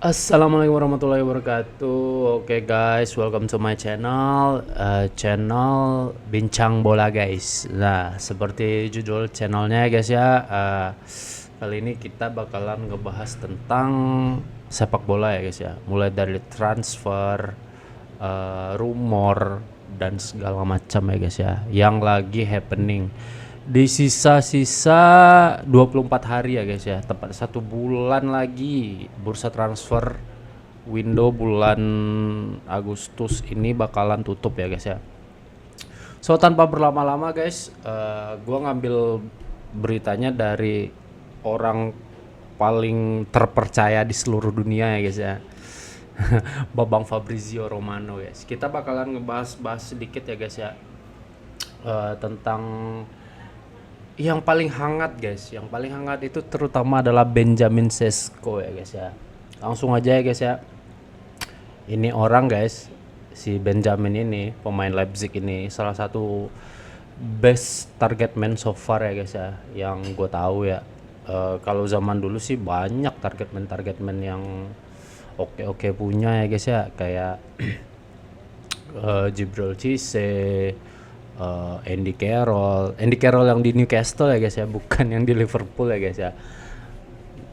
Assalamualaikum warahmatullahi wabarakatuh. Oke guys, welcome to my channel Bincang Bola guys. Nah, seperti judul channelnya guys ya, kali ini kita bakalan ngebahas tentang sepak bola ya guys ya. Mulai dari transfer, rumor dan segala macam ya guys ya, yang lagi happening di sisa-sisa 24 hari ya guys ya, tepat 1 bulan lagi bursa transfer window bulan Agustus ini bakalan tutup ya guys ya. So tanpa berlama-lama guys, gua ngambil beritanya dari orang paling terpercaya di seluruh dunia ya guys ya. Babang Fabrizio Romano guys. Kita bakalan ngebahas sedikit ya guys ya, tentang yang paling hangat guys. Yang paling hangat itu terutama adalah Benjamin Sesko ya guys ya. Langsung aja ya guys ya. Ini orang guys, si Benjamin ini, pemain Leipzig ini, salah satu best target man so far ya guys ya, yang gue tahu ya. Kalau zaman dulu sih banyak target man yang oke punya ya guys ya, kayak Jibril Cisse, Andy Carroll yang di Newcastle ya guys ya, bukan yang di Liverpool ya guys ya.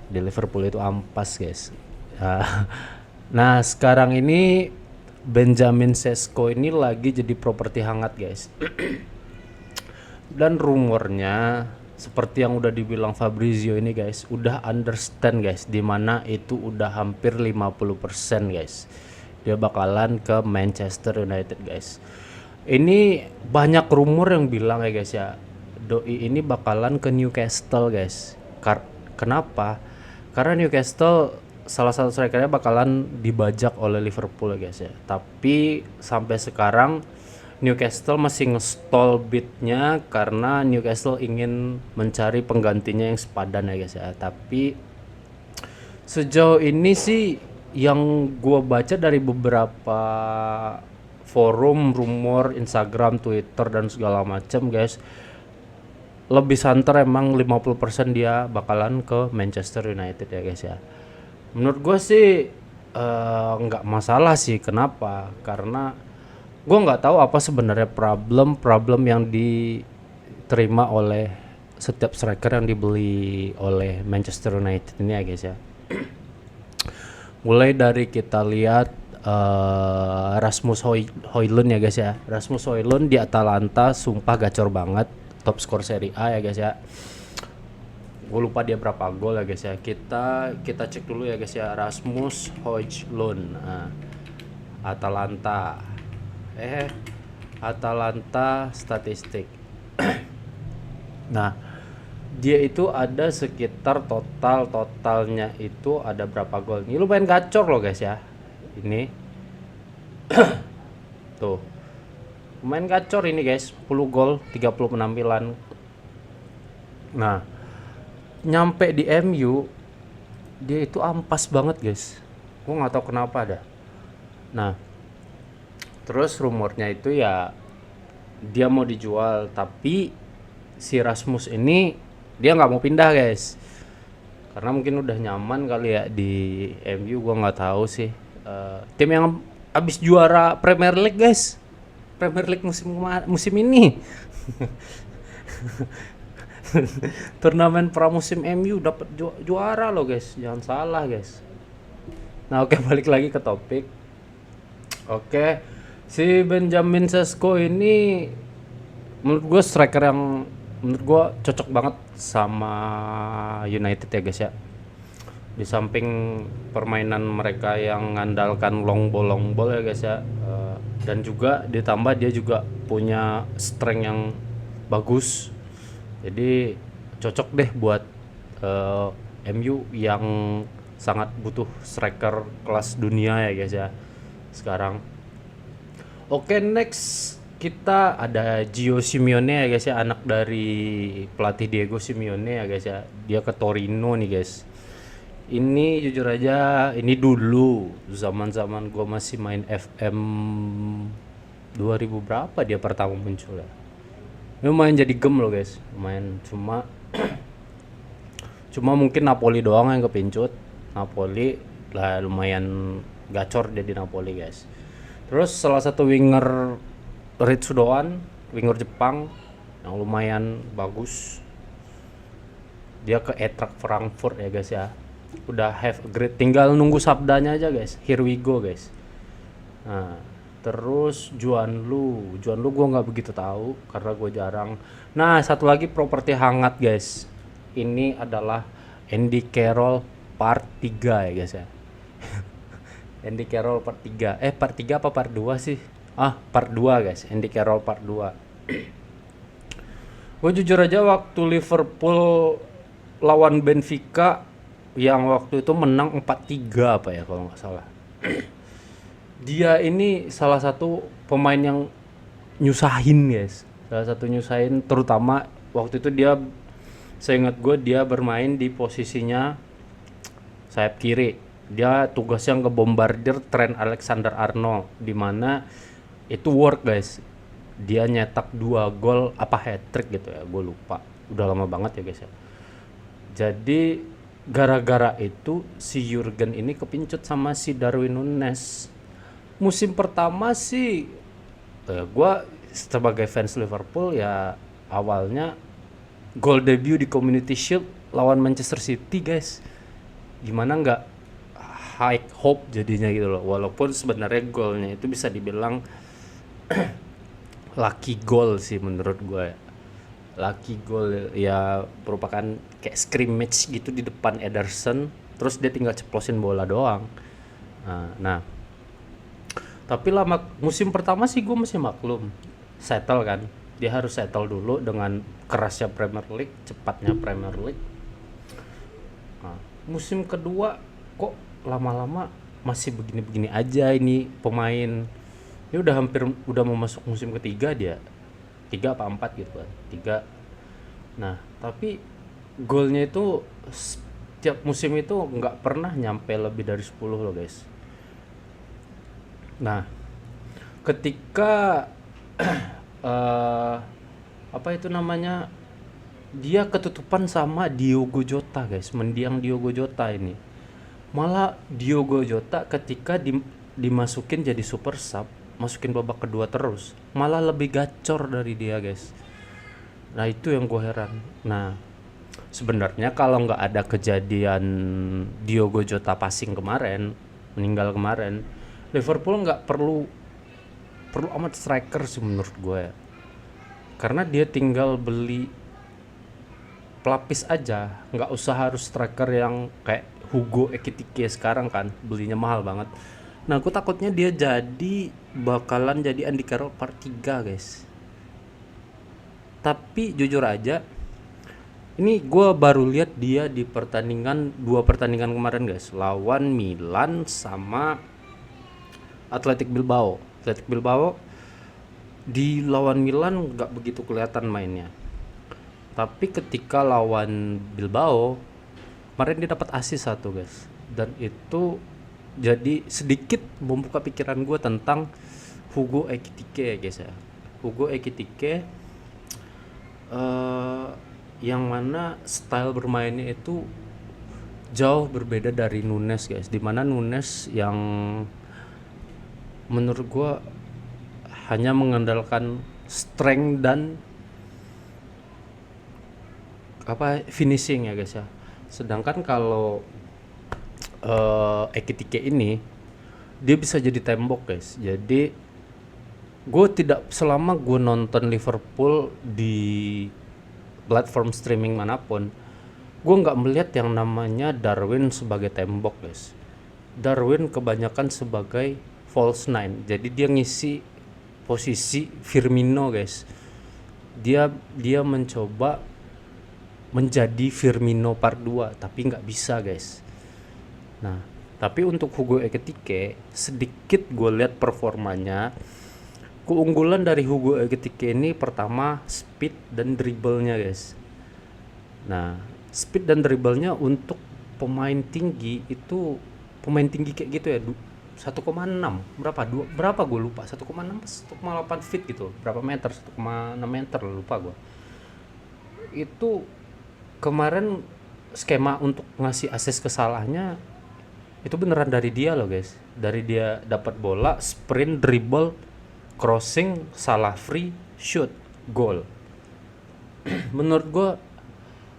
Di Liverpool itu ampas guys. Nah sekarang ini Benjamin Sesko ini lagi jadi properti hangat guys. Dan rumornya seperti yang udah dibilang Fabrizio ini guys, udah understand guys, dimana itu udah hampir 50% guys, dia bakalan ke Manchester United guys. Ini banyak rumor yang bilang ya guys ya, doi ini bakalan ke Newcastle guys. Kenapa? Karena Newcastle salah satu strikernya bakalan dibajak oleh Liverpool ya guys ya. Tapi sampai sekarang Newcastle masih nge-stall bidnya karena Newcastle ingin mencari penggantinya yang sepadan ya guys ya. Tapi sejauh ini sih yang gua baca dari beberapa forum, rumor, Instagram, Twitter dan segala macam guys, lebih santer emang 50% dia bakalan ke Manchester United ya guys ya. Menurut gue sih nggak masalah sih. Kenapa? Karena gue nggak tahu apa sebenarnya problem yang diterima oleh setiap striker yang dibeli oleh Manchester United ini ya guys ya. Mulai dari kita lihat Rasmus Højlund ya guys ya. Rasmus Højlund di Atalanta sumpah gacor banget, top skor Serie A ya guys ya. Gue lupa dia berapa gol ya guys ya. Kita cek dulu ya guys ya, Rasmus Højlund. Atalanta statistik. Nah, dia itu ada sekitar totalnya itu ada berapa gol. Ini lumayan gacor loh guys ya. Ini tuh lumayan gacor ini guys, 10 gol 30 penampilan. Nah nyampe di MU dia itu ampas banget guys, gue nggak tahu kenapa dah. Nah terus rumornya itu ya dia mau dijual, tapi si Rasmus ini dia nggak mau pindah guys, karena mungkin udah nyaman kali ya di MU. Gue nggak tahu sih. Tim yang abis juara Premier League guys, Premier League musim ini. Turnamen pramusim MU dapat juara loh guys, jangan salah guys. Nah oke, balik lagi ke topik. Oke, si Benjamin Sesko ini menurut gue striker yang menurut gue cocok banget sama United ya guys ya. Di samping permainan mereka yang mengandalkan long ball ya guys ya, dan juga ditambah dia juga punya strength yang bagus, jadi cocok deh buat MU yang sangat butuh striker kelas dunia ya guys ya sekarang. Oke, next kita ada Gio Simeone ya guys ya, anak dari pelatih Diego Simeone ya guys ya. Dia ke Torino nih guys. Ini jujur aja, ini dulu zaman gue masih main FM 2000 berapa dia pertama muncul ya. Ini lumayan jadi gem loh guys, lumayan. Cuma mungkin Napoli doang yang kepincut. Napoli lah lumayan gacor dia di Napoli guys. Terus salah satu winger Ritsu Doan, winger Jepang yang lumayan bagus, dia ke Eintracht Frankfurt ya guys ya. Udah have a great, tinggal nunggu sabdanya aja guys. Here we go guys. Nah, terus Juan Lu gue nggak begitu tahu karena gue jarang. Nah, satu lagi properti hangat guys. Ini adalah Andy Carroll part 3 ya guys ya. Andy Carroll part 3. Part 3 apa part 2 sih? Part 2 guys. Andy Carroll part 2. Gue jujur aja waktu Liverpool lawan Benfica yang waktu itu menang 4-3 apa ya kalau nggak salah. Dia ini salah satu pemain yang nyusahin guys. Salah satu nyusahin, terutama waktu itu dia, saya ingat gue, dia bermain di posisinya sayap kiri. Dia tugasnya ngebombardir Trent Alexander-Arnold, di mana itu work guys. Dia nyetak 2 gol apa hat-trick gitu ya, gue lupa. Udah lama banget ya guys ya. Jadi gara-gara itu si Jurgen ini kepincut sama si Darwin Núñez. Musim pertama sih gue sebagai fans Liverpool ya, awalnya gol debut di Community Shield lawan Manchester City guys, gimana nggak high hope jadinya gitu loh. Walaupun sebenarnya golnya itu bisa dibilang lucky goal sih menurut gue ya. Lucky goal ya, merupakan kayak scrimmage gitu di depan Ederson, terus dia tinggal ceplosin bola doang. Nah tapi lama musim pertama sih gue masih maklum, settle kan, dia harus settle dulu dengan kerasnya Premier League, cepatnya Premier League. Musim kedua kok lama-lama masih begini-begini aja ini pemain. Ini udah mau masuk musim ketiga dia, 3 apa 4 gitu kan, 3. Nah tapi golnya itu setiap musim itu nggak pernah nyampe lebih dari 10 loh guys. Nah ketika apa itu namanya, dia ketutupan sama Diogo Jota guys, mendiang Diogo Jota ini. Malah Diogo Jota ketika dimasukin jadi super sub, masukin babak kedua terus, malah lebih gacor dari dia guys. Nah itu yang gue heran. Nah sebenarnya kalau nggak ada kejadian Diogo Jota passing kemarin, meninggal kemarin, Liverpool nggak perlu amat striker sih menurut gue ya. Karena dia tinggal beli pelapis aja, nggak usah harus striker yang kayak Hugo Ekitike sekarang kan, belinya mahal banget. Nah aku takutnya dia bakalan jadi Andy Carroll part 3 guys. Tapi jujur aja, ini gue baru lihat dia di 2 pertandingan kemarin guys, lawan Milan sama Athletic Bilbao. Di lawan Milan nggak begitu kelihatan mainnya, tapi ketika lawan Bilbao kemarin dia dapat assist 1 guys, dan itu jadi sedikit membuka pikiran gue tentang Hugo Ekitike ya guys ya. Hugo Ekitike yang mana style bermainnya itu jauh berbeda dari Núñez guys, dimana Núñez yang menurut gue hanya mengandalkan strength dan finishing ya guys ya. Sedangkan kalau Ekitike ini dia bisa jadi tembok guys. Jadi selama gue nonton Liverpool di platform streaming manapun, gue nggak melihat yang namanya Darwin sebagai tembok guys. Darwin kebanyakan sebagai false nine, jadi dia ngisi posisi Firmino guys. Dia mencoba menjadi Firmino part 2 tapi nggak bisa guys. Nah tapi untuk Hugo Ekitike sedikit gue lihat performanya, keunggulan dari Hugo Ekitike ini pertama speed dan dribblenya guys. Nah speed dan dribblenya untuk pemain tinggi kayak gitu ya, 1,6 berapa gue lupa, 1,6 1,8 feet gitu, berapa meter, 1,6 meter lupa gue. Itu kemarin skema untuk ngasih assist ke Salahnya Itu beneran dari dia loh guys, dari dia dapat bola, sprint, dribble, crossing, salah free, shoot, goal. Menurut gue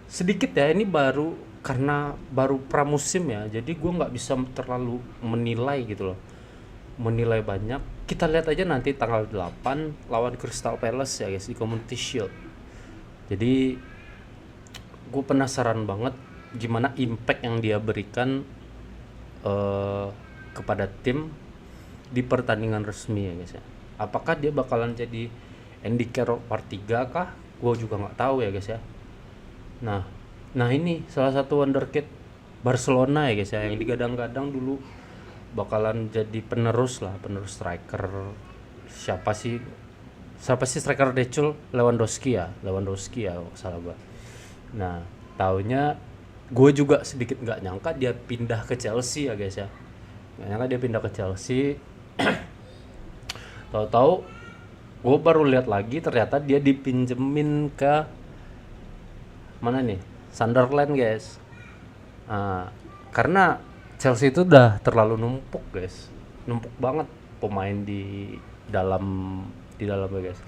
sedikit ya, ini baru karena baru pramusim ya, jadi gue nggak bisa terlalu menilai gitu loh, menilai banyak. Kita lihat aja nanti tanggal 8 lawan Crystal Palace ya guys di Community Shield. Jadi gue penasaran banget gimana impact yang dia berikan eh, kepada tim di pertandingan resmi ya guys ya. Apakah dia bakalan jadi Andy Carroll part 3 kah? Gue juga nggak tahu ya guys ya. Nah, nah ini salah satu wonderkid Barcelona ya guys ya, yang digadang-gadang dulu bakalan jadi penerus lah, penerus striker. Siapa sih? Siapa sih striker decul? Lewandowski ya, Lewandowski ya, kalau salah gua. Nah, taunya gue juga sedikit nggak nyangka dia pindah ke Chelsea ya guys ya. Nggak nyangka dia pindah ke Chelsea. Tahu-tahu gue baru lihat lagi ternyata dia dipinjemin ke mana nih? Sunderland guys. Nah, karena Chelsea itu udah terlalu numpuk guys, numpuk banget pemain dalam di dalamnya guys.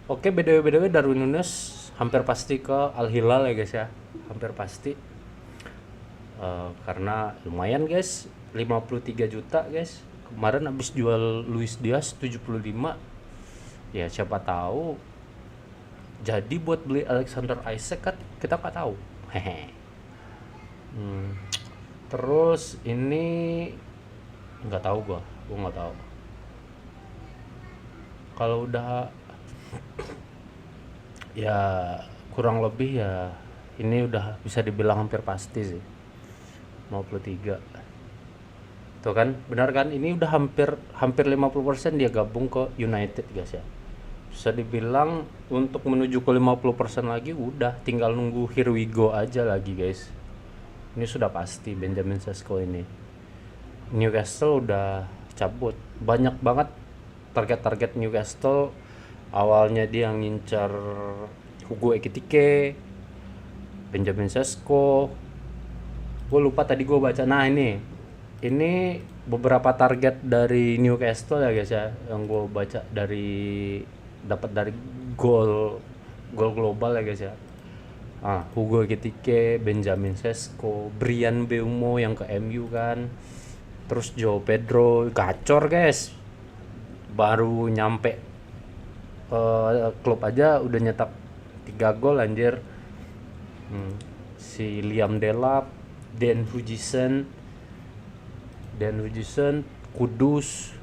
Oke, btw Darwin Núñez hampir pasti ke Al Hilal ya guys ya, hampir pasti. Karena lumayan guys, 53 juta guys. Kemarin habis jual Luis Diaz 75. Ya siapa tahu jadi buat beli Alexander Isak kan, kita nggak tahu. Hehe. Terus ini nggak tahu gua nggak tahu. Kalau udah ya kurang lebih ya ini udah bisa dibilang hampir pasti sih 53. Tuh kan, benar kan? Ini udah hampir 50% dia gabung ke United guys ya. Bisa dibilang untuk menuju ke 50% lagi udah tinggal nunggu here we go aja lagi guys. Ini sudah pasti Benjamin Sesko ini. Newcastle udah cabut. Banyak banget target-target Newcastle. Awalnya dia ngincar Hugo Ekitike, Benjamin Sesko. Gue lupa tadi gue baca. Nah ini beberapa target dari Newcastle ya guys ya, yang gue baca dapat dari gol global ya guys ya. Hugo Ekitike, Benjamin Sesko, Brian Mbeumo yang ke MU kan, terus Joe Pedro gacor guys, baru nyampe klub aja udah nyetak 3 gol anjir. Si Liam Delap, Dan Hutchison, Kudus,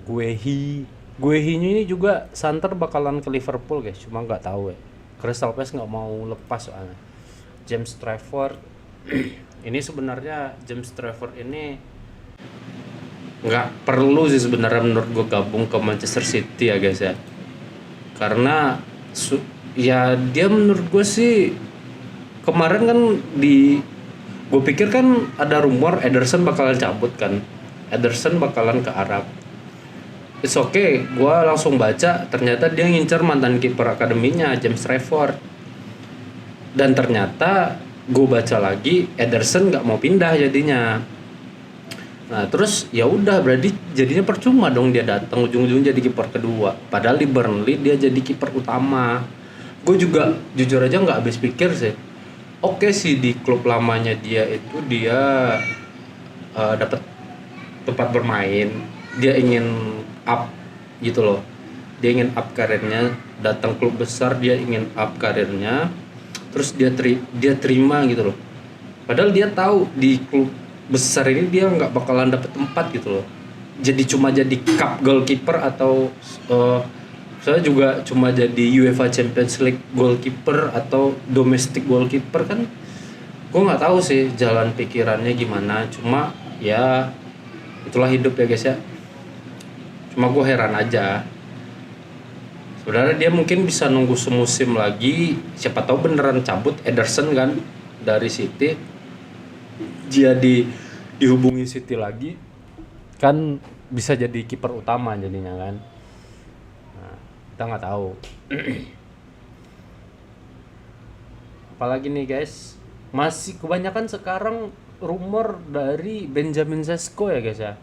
Guehi ini juga santer bakalan ke Liverpool guys, cuma nggak tahu ya. Crystal Palace nggak mau lepas soalnya. James Trafford ini sebenarnya James Trafford ini nggak perlu sih sebenarnya menurut gue gabung ke Manchester City ya guys ya, karena ya dia menurut gue sih kemarin kan gue pikir kan ada rumor Ederson bakalan cabut kan, Ederson bakalan ke Arab. It's okay, gue langsung baca ternyata dia ngincer mantan kiper akademinya James Trafford. Dan ternyata gue baca lagi Ederson nggak mau pindah jadinya. Nah terus ya udah berarti jadinya percuma dong dia datang ujung-ujung jadi kiper kedua. Padahal di Burnley dia jadi kiper utama. Gue juga jujur aja nggak habis pikir sih. Oke sih di klub lamanya dia itu dia dapat tempat bermain, dia ingin up gitu loh, dia ingin up karirnya, datang klub besar dia ingin up karirnya, terus dia terima gitu loh. Padahal dia tahu di klub besar ini dia nggak bakalan dapet tempat gitu loh. Jadi cuma jadi cup goalkeeper atau saya juga cuma jadi UEFA Champions League goalkeeper atau domestic goalkeeper kan. Gue nggak tahu sih jalan pikirannya gimana. Cuma ya itulah hidup ya guys ya. Cuma gue heran aja. Sebenarnya dia mungkin bisa nunggu semusim lagi. Siapa tahu beneran cabut Ederson kan dari City. Dia dihubungi City lagi. Kan bisa jadi kiper utama jadinya kan. Nah, kita nggak tahu. Apalagi nih guys. Masih kebanyakan sekarang rumor dari Benjamin Sesko ya guys ya,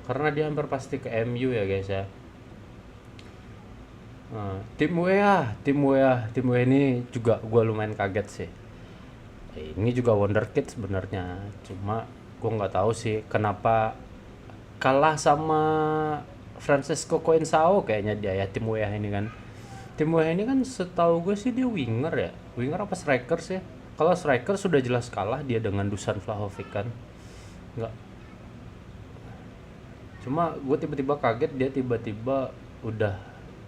karena dia hampir pasti ke MU ya guys ya. Tim WA ini juga gue lumayan kaget sih. Ini juga wonderkid sebenarnya, cuma gue nggak tahu sih kenapa kalah sama Francisco Coensao kayaknya dia ya. Tim WA ini kan setahu gue sih dia winger ya, winger apa striker sih. Kalau striker sudah jelas kalah dia dengan Dusan Vlahovic kan. Nggak, cuma gue tiba-tiba kaget dia tiba-tiba udah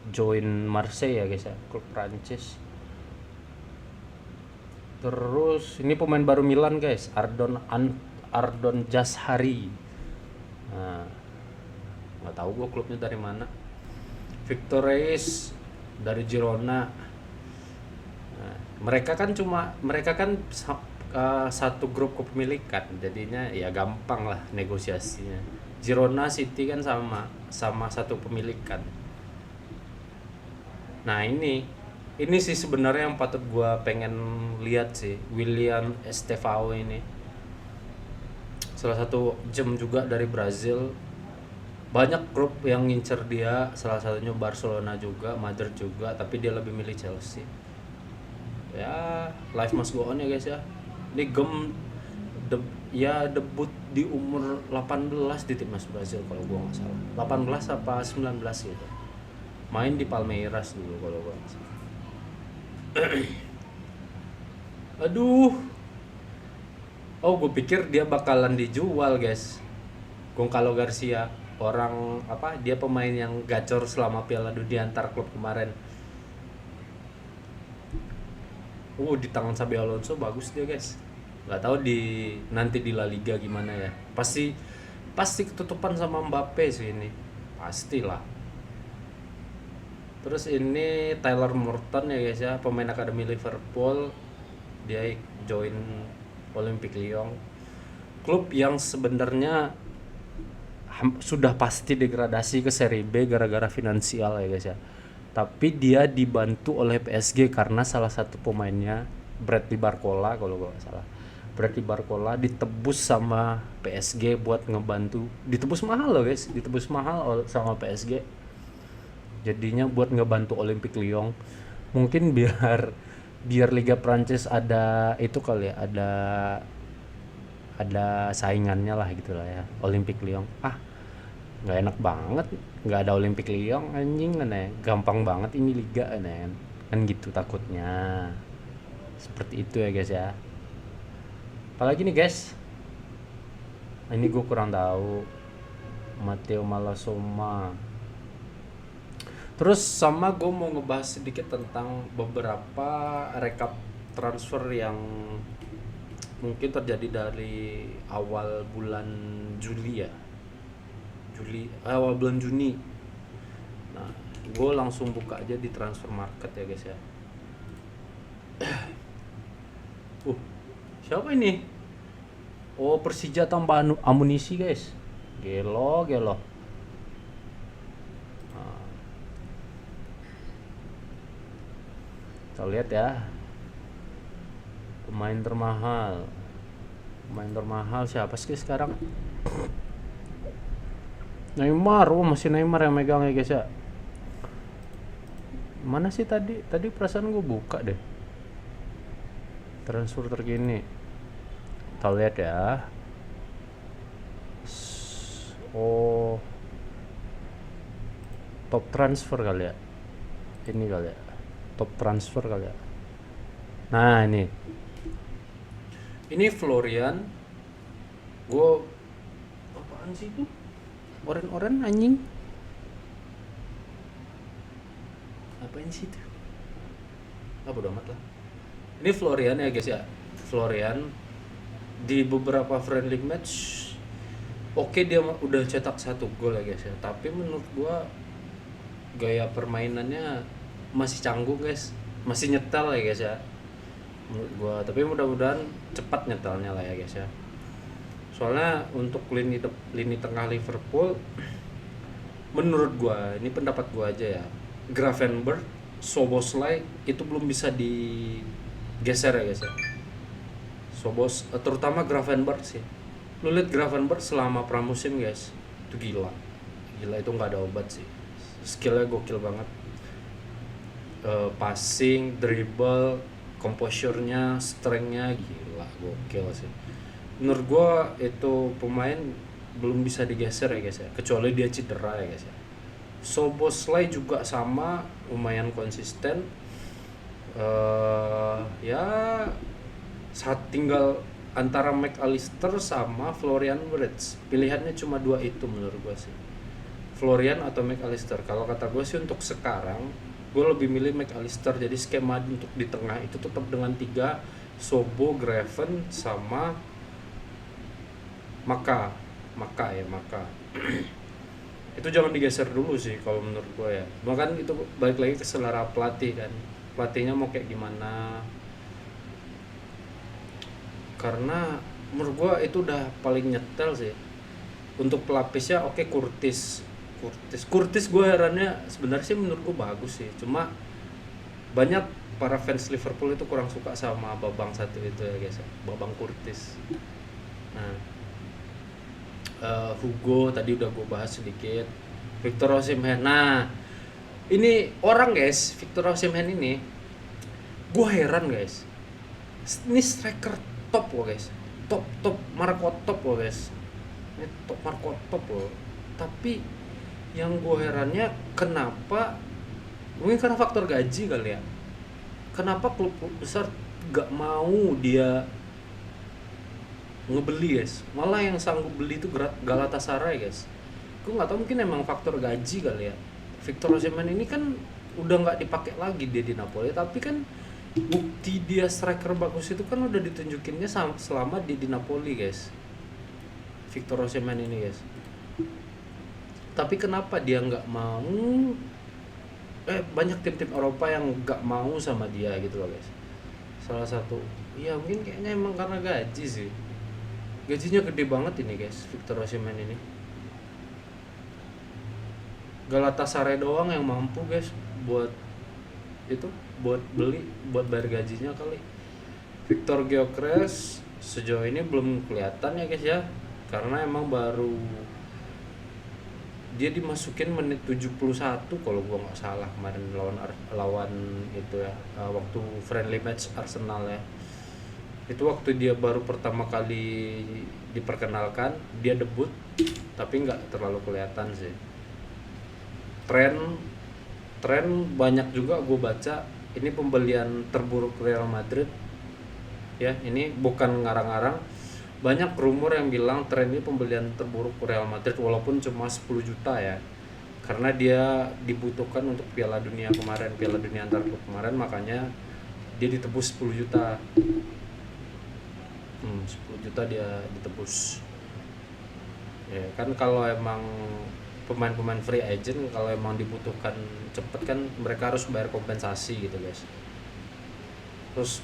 join Marseille ya guys ya, klub Prancis. Terus ini pemain baru Milan guys, Ardon Jashari. Nah, nggak tahu gue klubnya dari mana. Victor Reis dari Girona. Nah, mereka kan satu grup kepemilikan, jadinya ya gampang lah negosiasinya. Girona City kan sama satu pemilikan. Nah ini sih sebenarnya yang patut gua pengen lihat sih, William Estevao ini. Salah satu gem juga dari Brazil. Banyak grup yang ngincer dia, salah satunya Barcelona juga, Madrid juga, tapi dia lebih milih Chelsea. Ya, life must go on ya guys ya. Ini debut di umur 18 di timnas Brazil kalau gua nggak salah. 18 apa 19 gitu. Main di Palmeiras dulu kalau gua nggak salah. Aduh. Oh, gue pikir dia bakalan dijual, guys. Goncalo Garcia, orang apa? Dia pemain yang gacor selama Piala Dunia antar klub kemarin. Di tangan Xabi Alonso bagus dia, guys. Nggak tahu nanti di La Liga gimana ya. Pasti ketutupan sama Mbappe sih ini. Pastilah. Terus ini Tyler Morton ya guys ya, pemain akademi Liverpool. Dia join Olympique Lyon, klub yang sebenarnya sudah pasti degradasi ke Serie B gara-gara finansial ya guys ya. Tapi dia dibantu oleh PSG karena salah satu pemainnya Bradley Barcola kalau gak salah. Bradley Barcola ditebus sama PSG buat ngebantu. Ditebus mahal loh guys, ditebus mahal sama PSG. Jadinya buat ngebantu Olympique Lyon. Mungkin biar Liga Prancis ada itu kali ya, ada saingannya lah gitu lah ya, Olympique Lyon. Nggak enak banget nggak ada Olympique Lyon anjing kan ya, gampang banget ini liga kan gitu takutnya. Seperti itu ya guys ya. Apalagi nih guys, ini gue kurang tahu. Matteo Malassoma. Terus sama gue mau ngebahas sedikit tentang beberapa rekap transfer yang mungkin terjadi dari awal bulan Juli ya. Awal bulan Juni. Nah, gue langsung buka aja di transfer market ya guys ya. Siapa ini? Oh, Persija tambah amunisi guys. Gelo. Kita lihat ya, pemain termahal siapa sih sekarang? Neymar. Masih Neymar yang megang ya guys ya. Mana sih tadi perasaan gue buka deh transfer terkini. Kita lihat ya. Top transfer kali ya, ini kali ya, top transfer kali ya. Nah ini Florian. Apaan sih itu? Oren anjing. Apaan sih itu? Bodo amat lah. Ini Florian ya guys ya. Florian di beberapa friendly match oke, dia udah cetak 1 gol ya guys ya. Tapi menurut gua gaya permainannya masih canggung guys, masih nyetel ya guys ya menurut gua. Tapi mudah-mudahan cepat nyetelnya lah ya guys ya. Soalnya untuk lini tengah Liverpool, menurut gua, ini pendapat gua aja ya, Gravenberch, Szoboszlai itu belum bisa digeser ya guys ya. Sobos, terutama Gravenberch sih. Lu lihat Gravenberch selama pramusim guys, itu gila. Gila itu nggak ada obat sih. Skillnya gokil banget. Passing, dribble, composure-nya, strength-nya gila, gokil sih. Menurut gua itu pemain belum bisa digeser ya guys ya, kecuali dia cedera ya guys ya. Soboslai juga sama, lumayan konsisten. Ya saat tinggal antara McAllister sama Florian Wirtz, pilihannya cuma dua itu menurut gue sih, Florian atau McAllister. Kalau kata gue sih untuk sekarang gue lebih milih McAllister. Jadi skema untuk di tengah itu tetap dengan 3 Sobo, Graven sama Maka itu jangan digeser dulu sih kalau menurut gue ya. Bahkan itu balik lagi ke selera pelatih kan, pelatihnya mau kayak gimana. Karena menurut gua itu udah paling nyetel sih. Untuk pelapisnya oke, Curtis gua herannya sebenarnya sih menurut gua bagus sih. Cuma banyak para fans Liverpool itu kurang suka sama Babang satu itu ya guys, Babang Curtis. Nah, Hugo tadi udah gua bahas sedikit. Victor Osimhen. Nah, ini orang guys, Victor Osimhen ini gua heran guys. Ini striker top loh guys, top Marco top loh guys, ini top Marco top loh. Tapi yang gue herannya kenapa, mungkin karena faktor gaji kali ya, kenapa klub besar gak mau dia ngebeli guys, malah yang sanggup beli itu Galatasaray guys. Gue nggak tahu, mungkin emang faktor gaji kali ya. Victor Osimhen ini kan udah nggak dipakai lagi dia di Napoli, tapi kan bukti dia striker bagus itu kan udah ditunjukinnya selama dia di Napoli guys, Victor Osimhen ini guys. Tapi kenapa dia nggak mau, banyak tim-tim Eropa yang nggak mau sama dia gitu loh guys. Salah satu ya mungkin kayaknya emang karena gaji sih, gajinya gede banget ini guys Victor Osimhen ini. Galatasaray doang yang mampu guys buat itu, buat beli, buat bayar gajinya kali. Victor Gyökeres sejauh ini belum kelihatan ya guys ya, karena emang baru dia dimasukin menit 71 kalau gua nggak salah kemarin lawan itu ya, waktu friendly match Arsenal ya. Itu waktu dia baru pertama kali diperkenalkan, dia debut, tapi nggak terlalu kelihatan sih. Tren banyak juga gue baca, ini pembelian terburuk Real Madrid ya. Ini bukan ngarang-ngarang, banyak rumor yang bilang tren ini pembelian terburuk Real Madrid, walaupun cuma 10 juta ya, karena dia dibutuhkan untuk Piala Dunia kemarin, Piala Dunia antar klub kemarin, makanya dia ditebus 10 juta. 10 juta dia ditebus ya kan. Kalau emang pemain-pemain free agent, kalau emang dibutuhkan cepet kan mereka harus bayar kompensasi gitu guys. Terus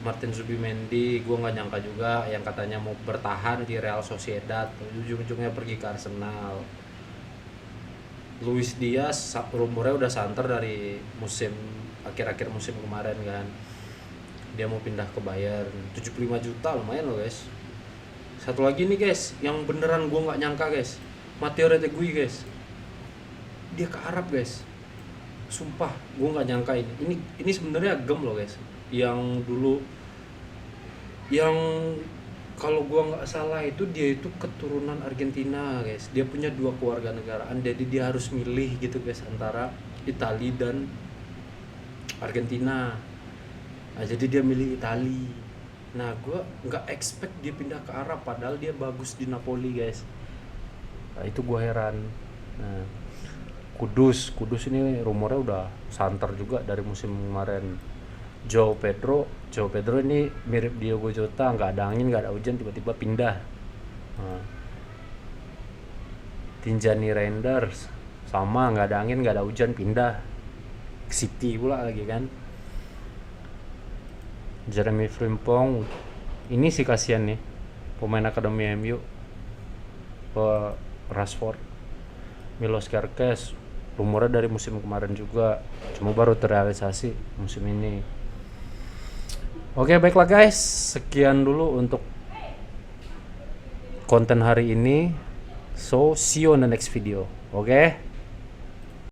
Martin Zubimendi, gue nggak nyangka juga yang katanya mau bertahan di Real Sociedad, ujung-ujungnya pergi ke Arsenal. Luis Diaz rumornya udah santer dari musim akhir-akhir musim kemarin kan, dia mau pindah ke Bayern, 75 juta lumayan loh guys. Satu lagi nih guys, yang beneran gue nggak nyangka guys, Matteo Retegui guys, dia ke Arab guys. Sumpah gue nggak nyangka ini sebenarnya gem loh guys. Yang dulu, yang kalau gue nggak salah itu dia itu keturunan Argentina guys. Dia punya 2 keluarga negaraan, jadi dia harus milih gitu guys antara Italia dan Argentina. Nah, jadi dia milih Itali. Nah, gue nggak expect dia pindah ke Arab, padahal dia bagus di Napoli guys. Nah, itu gue heran. Nah, Kudus ini rumornya udah santer juga dari musim kemarin. João Pedro ini mirip Diogo Jota, nggak ada angin nggak ada hujan tiba-tiba pindah. Nah, Tijjani Reinders sama, nggak ada angin nggak ada hujan pindah ke City pula lagi kan. Jeremy Frimpong ini sih kasihan nih, pemain akademi MU. Rashford, Milos Kerkez rumornya dari musim kemarin juga, cuma baru terrealisasi musim ini. Oke, baiklah guys, sekian dulu untuk konten hari ini. So, see you on the next video. Oke.